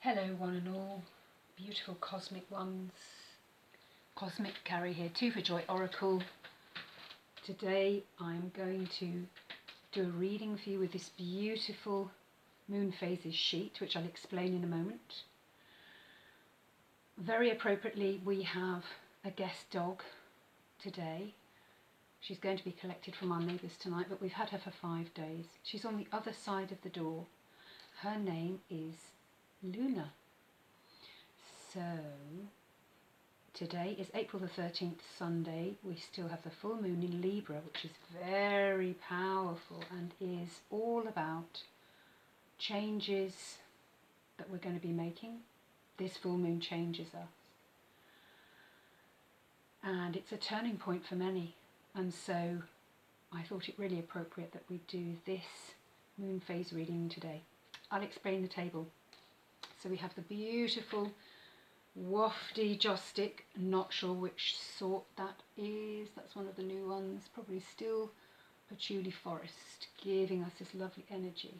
Hello one and all, beautiful cosmic ones. Cosmic Carrie here, 2 for Joy Oracle. Today I'm going to do a reading for you with this beautiful Moonphases sheet, which I'll explain in a moment. Very appropriately, we have a guest dog today. She's going to be collected from our neighbours tonight, but we've had her for 5 days. She's on the other side of the door. Her name is Luna. So today is April the 13th, Sunday. We still have the full moon in Libra, which is very powerful and is all about changes that we're going to be making. This full moon changes us, and it's a turning point for many, and so I thought it really appropriate that we do this moon phase reading today. I'll explain the table. So we have the beautiful wafty joss stick, not sure which sort that is, that's one of the new ones, probably still patchouli forest, giving us this lovely energy.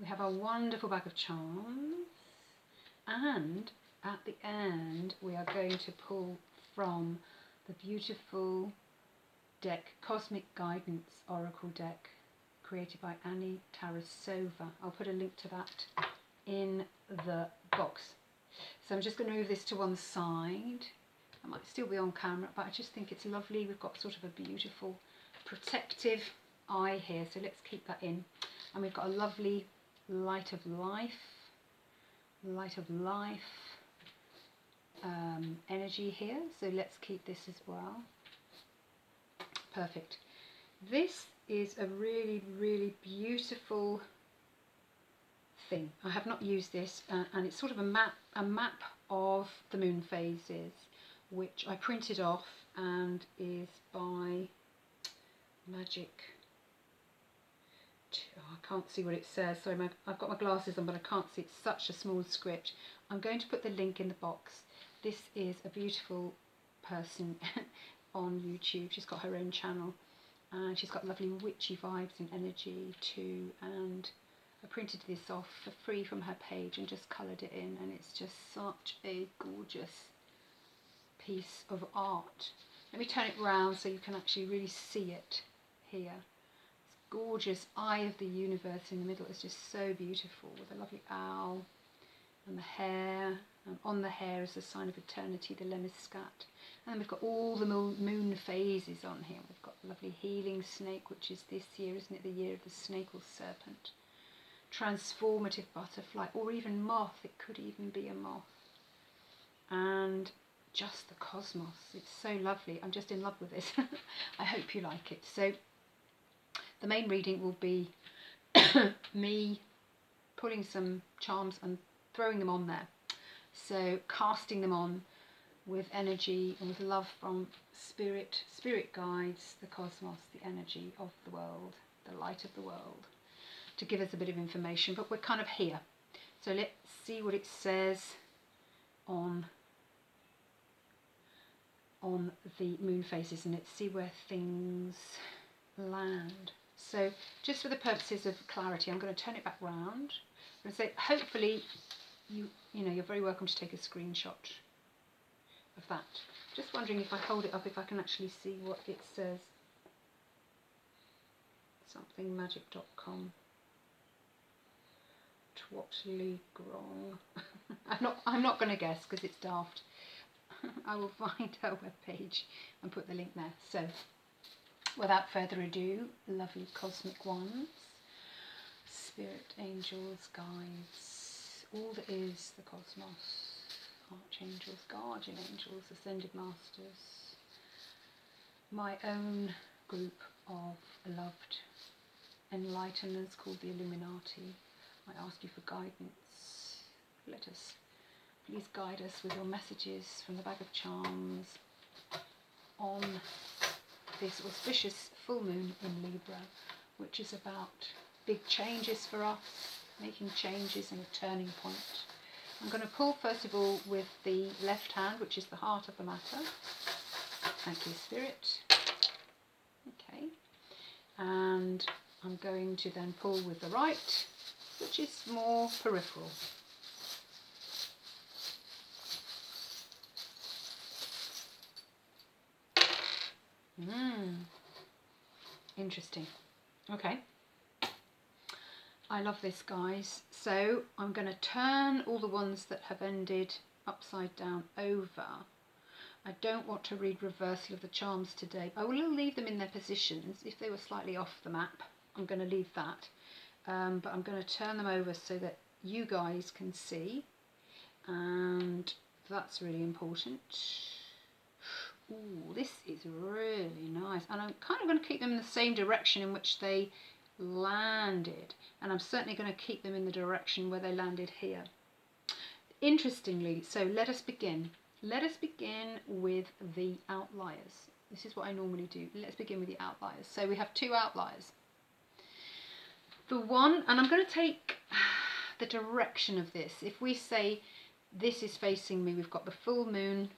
We have our wonderful bag of charms, and at the end we are going to pull from the beautiful deck, Cosmic Guidance Oracle deck, created by Annie Tarasova. I'll put a link to that in the box. So I'm just going to move this to one side. I might still be on camera, but I just think it's lovely. We've got sort of a beautiful protective eye here, so let's keep that in. And we've got a lovely light of life energy here, so let's keep this as well. Perfect. This is a really beautiful thing. I have not used this, and it's sort of a map of the moon phases, which I printed off and is by Magic. I can't see what it says. Sorry, I've got my glasses on, but I can't see. It's such a small script. I'm going to put the link in the box. This is a beautiful person on YouTube. She's got her own channel, and she's got lovely witchy vibes and energy too, and I printed this off for free from her page and just coloured it in, and it's just such a gorgeous piece of art. Let me turn it round so you can actually really see it here. This gorgeous eye of the universe in the middle is just so beautiful, with a lovely owl and the hair, and on the hair is the sign of eternity, the lemniscat. And then we've got all the moon phases on here. We've got the lovely healing snake, which is this year, isn't it, the year of the snake or serpent. Transformative butterfly, or even moth, it could even be a moth. And just the cosmos, it's so lovely. I'm just in love with this. I hope you like it. So the main reading will be me pulling some charms and throwing them on there, so casting them on with energy and with love from spirit guides, the cosmos, the energy of the world, the light of the world, to give us a bit of information. But we're kind of here, so let's see what it says on the moon phases, and let's see where things land. So just for the purposes of clarity, I'm going to turn it back round and say, hopefully you're very welcome to take a screenshot of that. Just wondering if I hold it up, if I can actually see what it says. Somethingmagic.com. Twatley Grong. I'm not going to guess because it's daft. I will find her webpage and put the link there. So without further ado, lovely cosmic ones, spirit angels, guides, all that is the cosmos, archangels, guardian angels, ascended masters, my own group of beloved enlighteners called the Illuminati. I ask you for guidance. Let us, please guide us with your messages from the bag of charms on this auspicious full moon in Libra, which is about big changes for us, making changes and a turning point. I'm going to pull first of all with the left hand, which is the heart of the matter. Thank you, Spirit. Okay. And I'm going to then pull with the right, which is more peripheral. Interesting. Okay. I love this, guys. So I'm going to turn all the ones that have ended upside down over. I don't want to read reversal of the charms today. I will leave them in their positions. If they were slightly off the map, I'm going to leave that. But I'm going to turn them over so that you guys can see. And that's really important. Ooh, this is really nice. And I'm kind of going to keep them in the same direction in which they landed. And I'm certainly going to keep them in the direction where they landed here. Interestingly, so let us begin. Let us begin with the outliers. This is what I normally do. Let's begin with the outliers. So we have two outliers. The one, and I'm going to take the direction of this. If we say this is facing me, we've got the full moon,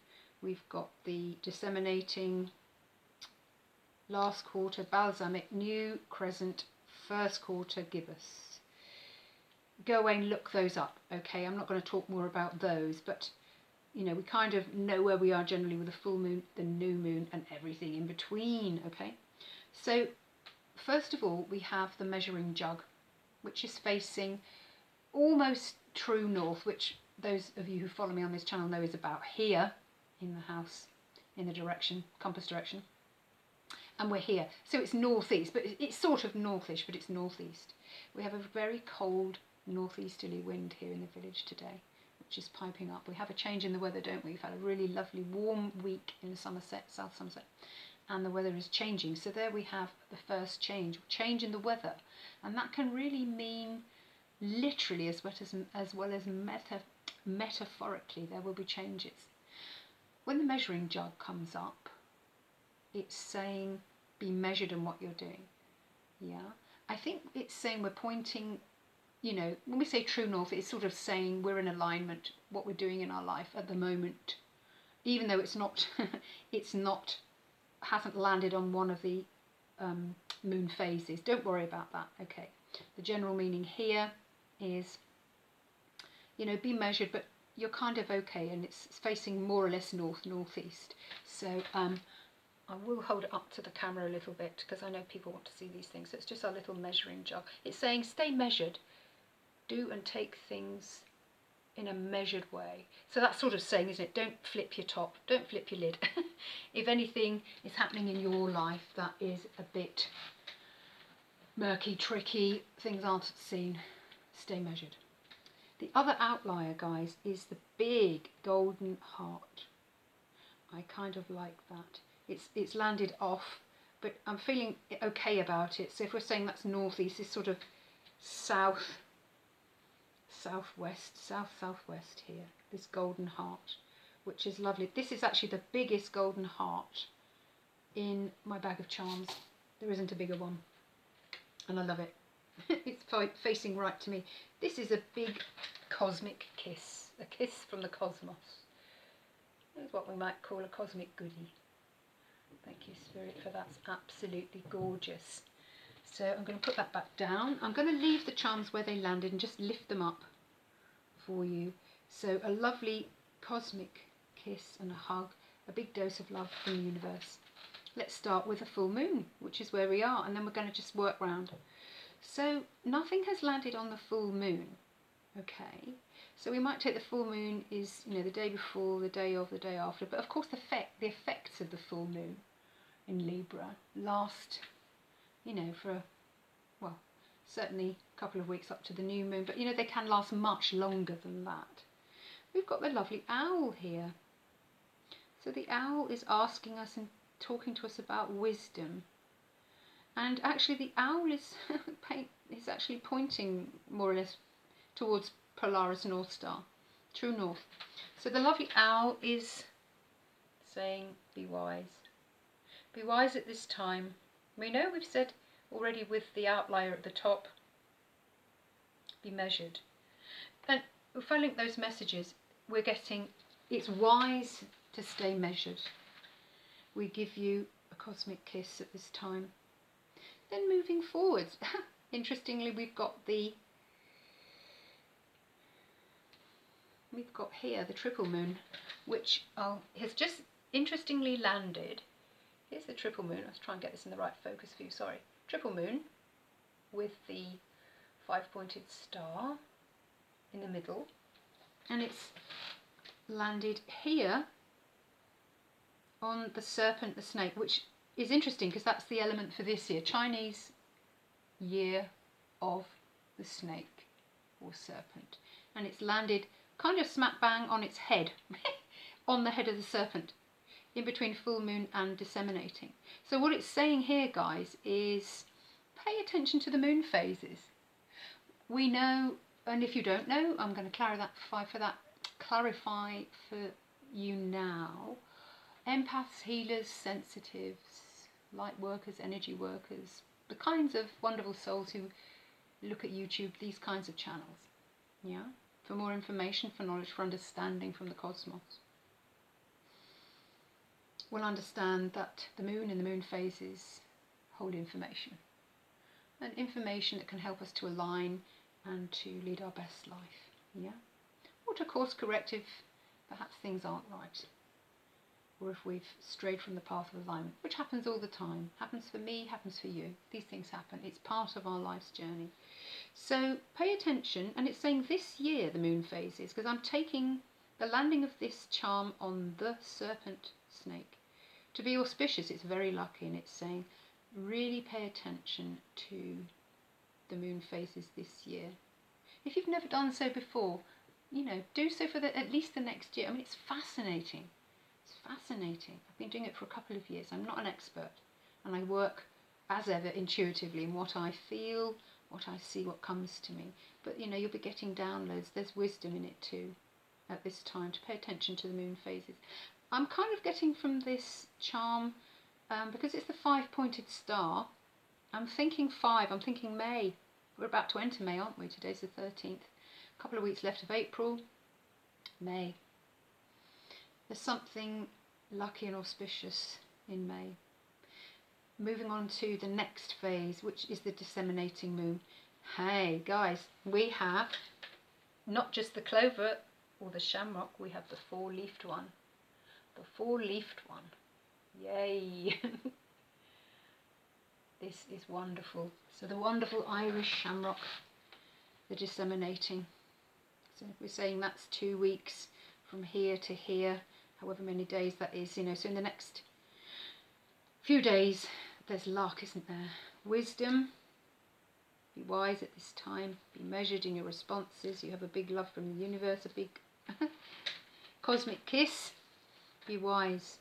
we've got the disseminating, last quarter, balsamic, new crescent, first quarter, gibbous. Go away and look those up, okay? I'm not going to talk more about those, but you know, we kind of know where we are generally with the full moon, the new moon, and everything in between, okay? So, first of all, we have the measuring jug, which is facing almost true north, which those of you who follow me on this channel know is about here in the house, in the direction, compass direction. And we're here. So it's northeast, but it's sort of northish, but it's northeast. We have a very cold northeasterly wind here in the village today, which is piping up. We have a change in the weather, don't we? We've had a really lovely warm week in Somerset, South Somerset, and the weather is changing. So there we have the first change in the weather. And that can really mean literally as well as metaphorically, there will be changes. When the measuring jug comes up, it's saying be measured in what you're doing. Yeah, I think it's saying we're pointing, you know, when we say true north, it's sort of saying we're in alignment, what we're doing in our life at the moment, even though it's not, hasn't landed on one of the moon phases. Don't worry about that, okay? The general meaning here is, you know, be measured, but you're kind of okay, and it's facing more or less northeast. So I will hold it up to the camera a little bit because I know people want to see these things. So it's just our little measuring jug. It's saying stay measured, do and take things in a measured way. So that's sort of saying, isn't it? Don't flip your top, don't flip your lid. If anything is happening in your life that is a bit murky, tricky, things aren't seen, stay measured. The other outlier, guys, is the big golden heart. I kind of like that. It's landed off, but I'm feeling okay about it. So if we're saying that's northeast, it's sort of southwest here, this golden heart, which is lovely. This is actually the biggest golden heart in my bag of charms. There isn't a bigger one, and I love it. It's facing right to me. This is a big cosmic kiss, a kiss from the cosmos. That's what we might call a cosmic goodie. Thank you, Spirit, for that. It's absolutely gorgeous. So I'm going to put that back down. I'm going to leave the charms where they landed and just lift them up for you. So a lovely cosmic kiss and a hug, a big dose of love from the universe. Let's start with a full moon, which is where we are, and then we're going to just work round. So nothing has landed on the full moon, okay? So we might take the full moon is, you know, the day before, the day of, the day after, but of course the effects of the full moon in Libra last, you know, for, well, certainly a couple of weeks up to the new moon, but you know, they can last much longer than that. We've got the lovely owl here. So the owl is asking us and talking to us about wisdom. And actually the owl is actually pointing more or less towards Polaris North Star, true north. So the lovely owl is saying, be wise. Be wise at this time. We know we've said already with the outlier at the top, be measured. And if I link those messages, we're getting, it's wise to stay measured. We give you a cosmic kiss at this time. Then moving forwards, interestingly, we've got here the triple moon, which has just interestingly landed Here's the triple moon. Let's try and get this in the right focus for you, sorry. Triple moon with the 5-pointed star in the middle, and it's landed here on the serpent, the snake, which is interesting because that's the element for this year, Chinese year of the snake or serpent, and it's landed kind of smack bang on its head, on the head of the serpent, in between full moon and disseminating. So what it's saying here, guys, is pay attention to the moon phases. We know, and if you don't know, I'm going to clarify for you now. Empaths, healers, sensitives, light workers, energy workers, the kinds of wonderful souls who look at YouTube, these kinds of channels, yeah, for more information, for knowledge, for understanding from the cosmos, will understand that the moon and the moon phases hold information, and information that can help us to align and to lead our best life, yeah, or to course correct if perhaps things aren't right, or if we've strayed from the path of alignment, which happens all the time. Happens for me, happens for you. These things happen. It's part of our life's journey. So pay attention, and it's saying this year, the moon phases, because I'm taking the landing of this charm on the serpent snake to be auspicious. It's very lucky, and it's saying really pay attention to the moon phases this year. If you've never done so before, you know, do so for at least the next year. I mean, it's fascinating. It's fascinating. I've been doing it for a couple of years. I'm not an expert, and I work as ever intuitively in what I feel, what I see, what comes to me. But you know, you'll be getting downloads. There's wisdom in it too at this time to pay attention to the moon phases. I'm kind of getting from this charm, because it's the 5-pointed star, I'm thinking 5, I'm thinking May. We're about to enter May, aren't we? Today's the 13th. A couple of weeks left of April, May. There's something lucky and auspicious in May. Moving on to the next phase, which is the disseminating moon. Hey guys, we have not just the clover or the shamrock, we have the 4-leafed one. The 4-leafed one. Yay! This is wonderful. So the wonderful Irish shamrock, the disseminating. So we're saying that's 2 weeks from here to here, however many days that is, you know. So in the next few days, there's luck, isn't there? Wisdom. Be wise at this time. Be measured in your responses. You have a big love from the universe, a big cosmic kiss. Be wise.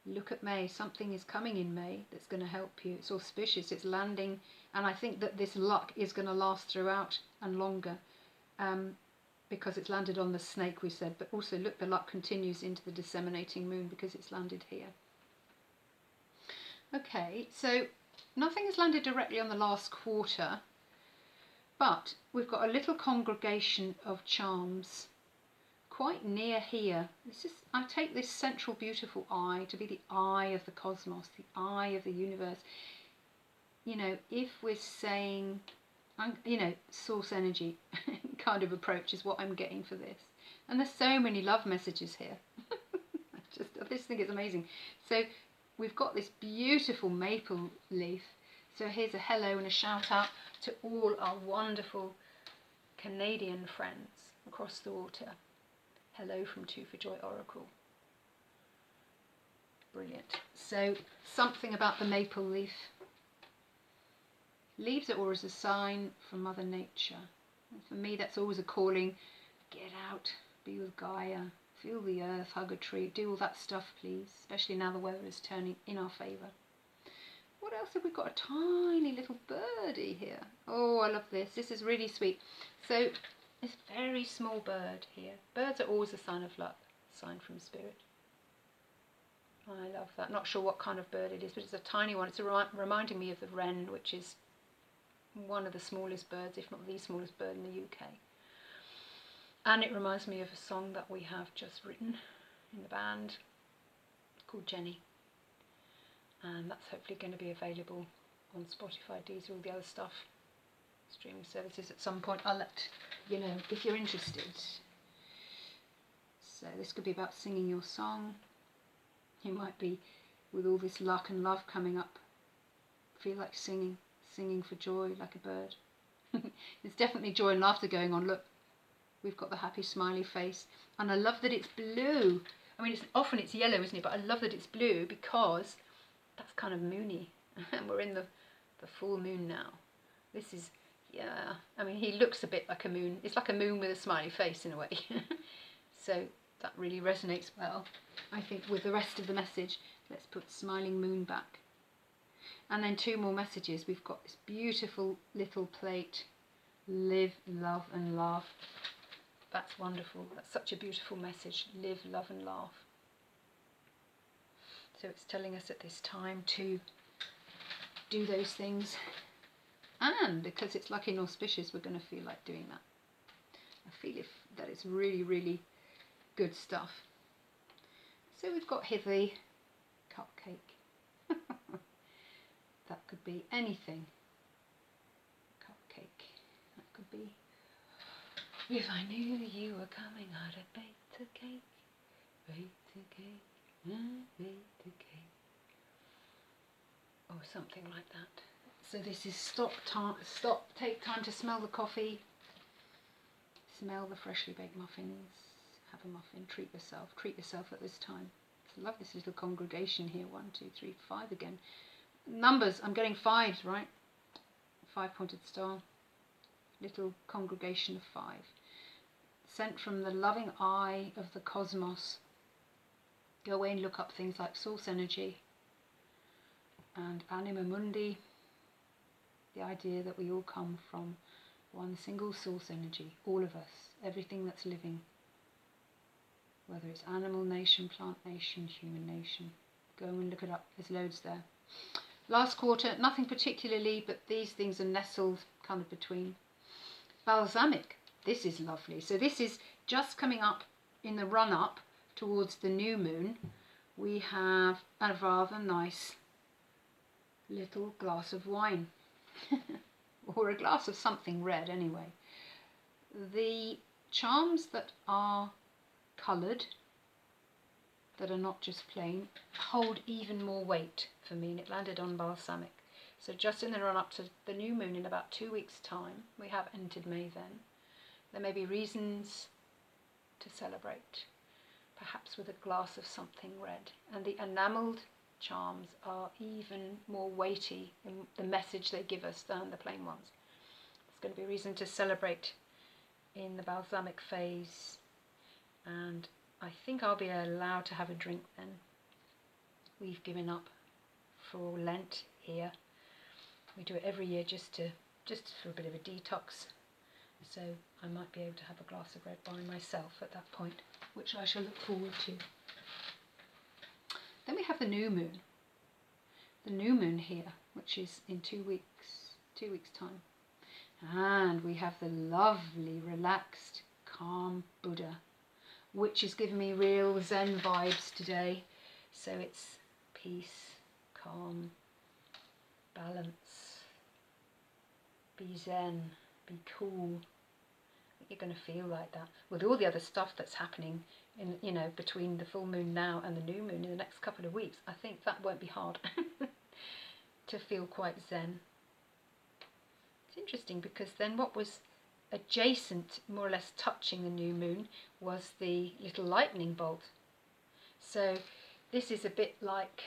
Look at May. Something is coming in May that's going to help you. It's auspicious. It's landing. And I think that this luck is going to last throughout and longer. Because it's landed on the snake, we said. But also, look, the luck continues into the disseminating moon because it's landed here. Okay, so nothing has landed directly on the last quarter. But we've got a little congregation of charms quite near here. I take this central beautiful eye to be the eye of the cosmos, the eye of the universe. You know, if we're saying, you know, source energy kind of approach is what I'm getting for this. And there's so many love messages here. I just think it's amazing. So we've got this beautiful maple leaf. So here's a hello and a shout out to all our wonderful Canadian friends across the water. Hello from Two for Joy Oracle. Brilliant. So something about the maple leaf. Leaves are always a sign from Mother Nature. And for me, that's always a calling. Get out, be with Gaia, feel the earth, hug a tree, do all that stuff, please. Especially now the weather is turning in our favour. What else have we got? A tiny little birdie here. Oh, I love this. This is really sweet. So, this very small bird here. Birds are always a sign of luck, sign from spirit. I love that. Not sure what kind of bird it is, but it's a tiny one. It's reminding me of the wren, which is one of the smallest birds, if not the smallest bird in the UK. And it reminds me of a song that we have just written in the band called Jenny. And that's hopefully going to be available on Spotify, Deezer, all the other stuff, streaming services at some point. I'll let you know if you're interested. So this could be about singing your song. You might be with all this luck and love coming up. Feel like singing for joy like a bird. There's definitely joy and laughter going on. Look, we've got the happy smiley face, and I love that it's blue. I mean, often it's yellow, isn't it? But I love that it's blue because that's kind of moony, and we're in the full moon now. This is, yeah, I mean, he looks a bit like a moon. It's like a moon with a smiley face in a way. So that really resonates well, I think, with the rest of the message. Let's put smiling moon back. And then 2 more messages. We've got this beautiful little plate. Live, love and laugh. That's wonderful. That's such a beautiful message. Live, love and laugh. So it's telling us at this time to do those things. And because it's lucky and auspicious, we're going to feel like doing that. I feel that it's really, really good stuff. So we've got here the cupcake. That could be anything. Cupcake. That could be, if I knew you were coming, I'd have baked a cake. Baked a cake. Baked a cake. Or something like that. So this is stop, take time to smell the coffee. Smell the freshly baked muffins. Have a muffin. Treat yourself at this time. I love this little congregation here. 1, 2, 3, 5 again. Numbers, I'm getting 5s, right? 5-pointed star. Little congregation of 5. Sent from the loving eye of the cosmos. Go away and look up things like source energy and anima mundi. The idea that we all come from one single source energy. All of us. Everything that's living. Whether it's animal nation, plant nation, human nation. Go and look it up. There's loads there. Last quarter, nothing particularly, but these things are nestled kind of between. Balsamic, this is lovely. So this is just coming up in the run-up towards the new moon. We have a rather nice little glass of wine. Or a glass of something red anyway. The charms that are coloured, that are not just plain, hold even more weight for me, and it landed on balsamic. So just in the run up to the new moon in about 2 weeks' time, we have entered May then, there may be reasons to celebrate, perhaps with a glass of something red. And the enamelled charms are even more weighty in the message they give us than the plain ones. It's going to be a reason to celebrate in the balsamic phase, and I think I'll be allowed to have a drink then. We've given up for Lent here. We do it every year just for a bit of a detox. So I might be able to have a glass of red wine myself at that point, which I shall look forward to. Then we have the new moon. The new moon here, which is in 2 weeks' time. And we have the lovely, relaxed, calm Buddha, which is giving me real Zen vibes today. So it's peace, calm, balance, be Zen, be cool. You're going to feel like that with all the other stuff that's happening in, between the full moon now and the new moon in the next couple of weeks. I think that won't be hard to feel quite Zen. It's interesting because then what was adjacent, more or less touching the new moon, was the little lightning bolt. So this is a bit like,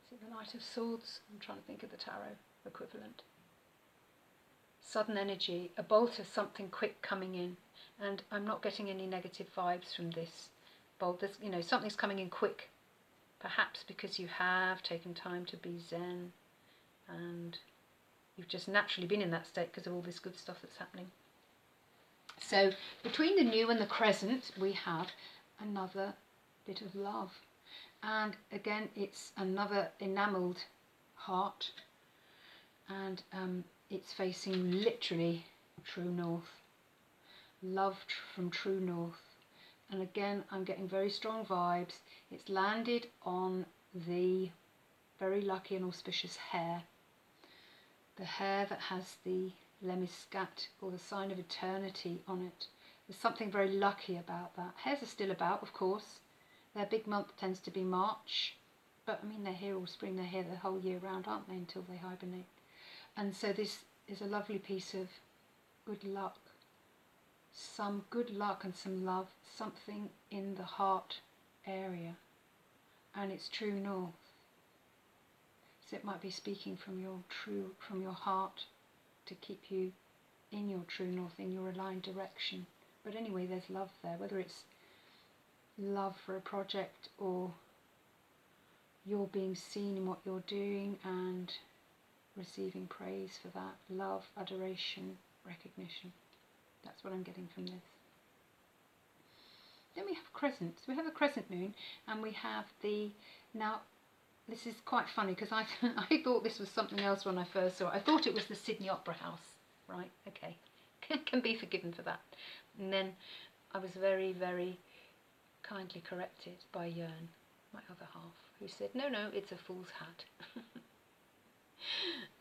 is it the Knight of Swords? I'm trying to think of the tarot equivalent. Sudden energy, a bolt of something quick coming in, and I'm not getting any negative vibes from this bolt. There's, something's coming in quick, perhaps because you have taken time to be Zen, and you've just naturally been in that state because of all this good stuff that's happening. So between the new and the crescent, we have another bit of love, and again it's another enamelled heart, and it's facing literally true north. Love from true north. And again, I'm getting very strong vibes. It's landed on the very lucky and auspicious hare. The hare that has the lemniscat, or the sign of eternity, on it. There's something very lucky about that. Hares are still about, of course. Their big month tends to be March. but I mean, they're here all spring, they're here the whole year round, aren't they, until they hibernate. And so this is a lovely piece of good luck, some good luck and some love, something in the heart area, and it's true north. So it might be speaking from your heart to keep you in your true north, in your aligned direction. But anyway, there's love there, whether it's love for a project or you're being seen in what you're doing and receiving praise for that. Love, adoration, recognition. That's what I'm getting from this. Then we have crescents. We have a crescent moon, and we have the, now this is quite funny because I thought this was something else when I first saw it. I thought it was the Sydney Opera House. Right, okay, can be forgiven for that. And then I was very, very kindly corrected by Jörn, my other half, who said, no, it's a fool's hat.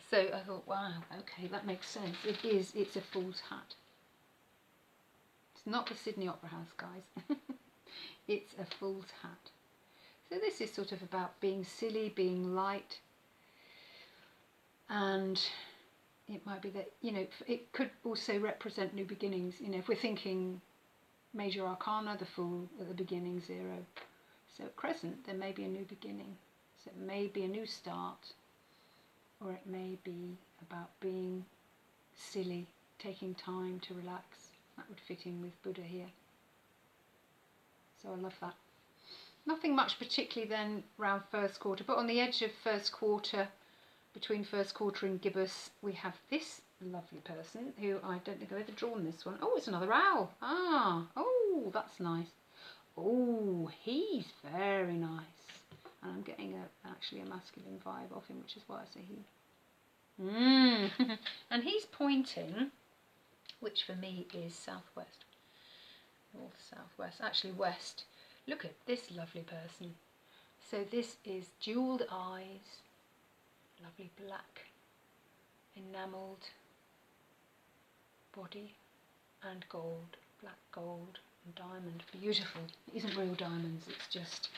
So I thought, wow, okay, that makes sense. It's a fool's hat. It's not the Sydney Opera House, guys. It's a fool's hat. So this is sort of about being silly, being light, and it might be that, it could also represent new beginnings. If we're thinking major arcana, the Fool at the beginning, 0. So crescent, there may be a new beginning. So it may be a new start, or it may be about being silly, taking time to relax. That would fit in with Buddha here. So I love that. Nothing much particularly then around first quarter, but on the edge of first quarter, between first quarter and gibbous, we have this lovely person who I don't think I've ever drawn this one. Oh, it's another owl. Oh, that's nice. Oh, he's very nice. And I'm getting actually a masculine vibe of him, which is why I say he. And he's pointing, which for me is southwest. North, southwest, actually west. Look at this lovely person. So this is jewelled eyes, lovely black enamelled body and gold, black gold and diamond. Beautiful. It isn't real diamonds, it's just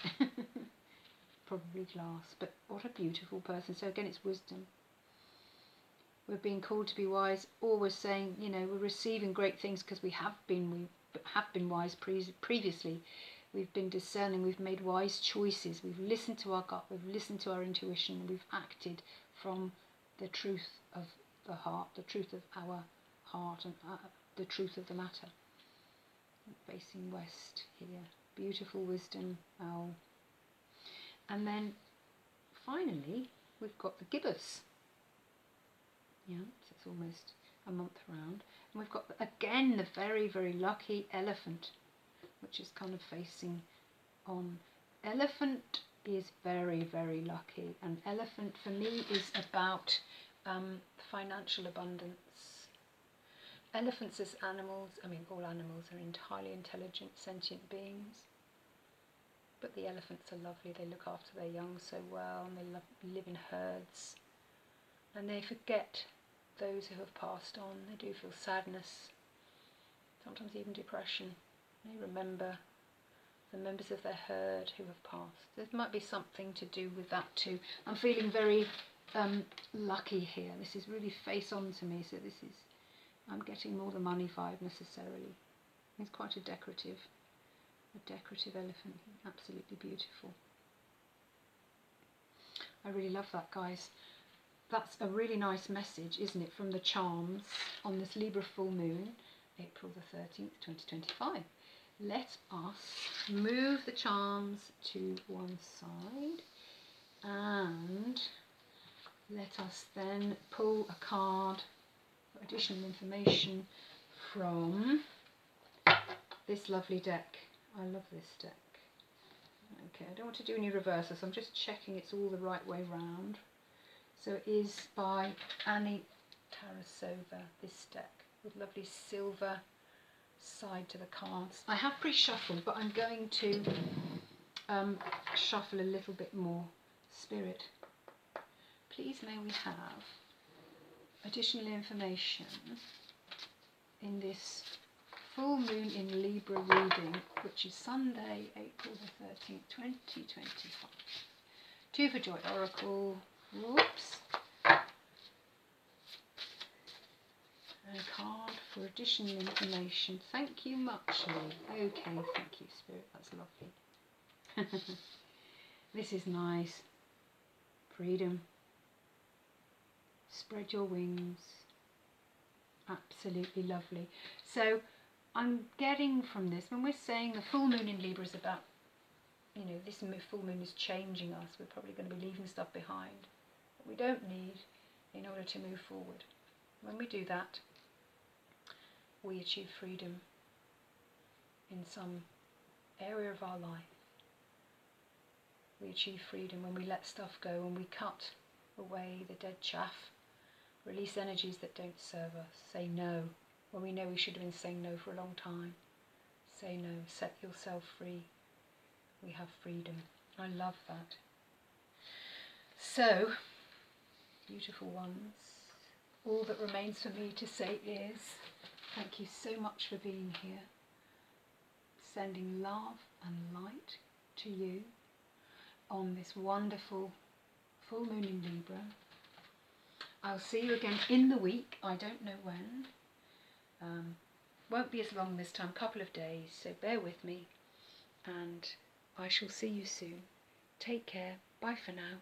probably glass, but what a beautiful person. So again, it's wisdom. We're being called to be wise, always saying, we're receiving great things because we have been wise previously. We've been discerning, we've made wise choices, we've listened to our gut, we've listened to our intuition, we've acted from the truth of the heart, the truth of our heart, and the truth of the matter. Facing west here, beautiful wisdom owl. And then finally we've got the gibbous. So it's almost a month round. And we've got again the very, very lucky elephant, which is kind of facing on. Elephant is very, very lucky, and elephant for me is about financial abundance. Elephants as animals, all animals are entirely intelligent, sentient beings, but the elephants are lovely. They look after their young so well, and they live in herds, and they forget those who have passed on. They do feel sadness, sometimes even depression. They remember the members of their herd who have passed. There might be something to do with that too. I'm feeling very lucky here. This is really face on to me, so I'm getting more the money vibe necessarily. It's quite a decorative elephant, absolutely beautiful. I really love that, guys. That's a really nice message, isn't it, from the charms on this Libra full moon, April the 13th, 2025. Let us move the charms to one side and let us then pull a card for additional information from this lovely deck. I love this deck. Okay, I don't want to do any reversals, so I'm just checking it's all the right way round. So it is by Annie Tarasova, this deck, with lovely silver side to the cards. I have pre-shuffled, but I'm going to shuffle a little bit more. Spirit, please may we have additional information in this full moon in Libra reading, which is Sunday, April the 13th, 2025. Two for Joy Oracle. Whoops. And a card for additional information. Thank you muchly. Okay, thank you, Spirit. That's lovely. This is nice. Freedom. Spread your wings. Absolutely lovely. So I'm getting from this, when we're saying the full moon in Libra is about, you know, this full moon is changing us. We're probably going to be leaving stuff behind that we don't need in order to move forward. When we do that, we achieve freedom in some area of our life. We achieve freedom when we let stuff go, when we cut away the dead chaff, release energies that don't serve us, say no when we know we should have been saying no for a long time. Say no, set yourself free. We have freedom. I love that. So, beautiful ones, all that remains for me to say is thank you so much for being here. Sending love and light to you on this wonderful full moon in Libra. I'll see you again in the week. I don't know when. Won't be as long this time, couple of days, so bear with me. And I shall see you soon. Take care. Bye for now.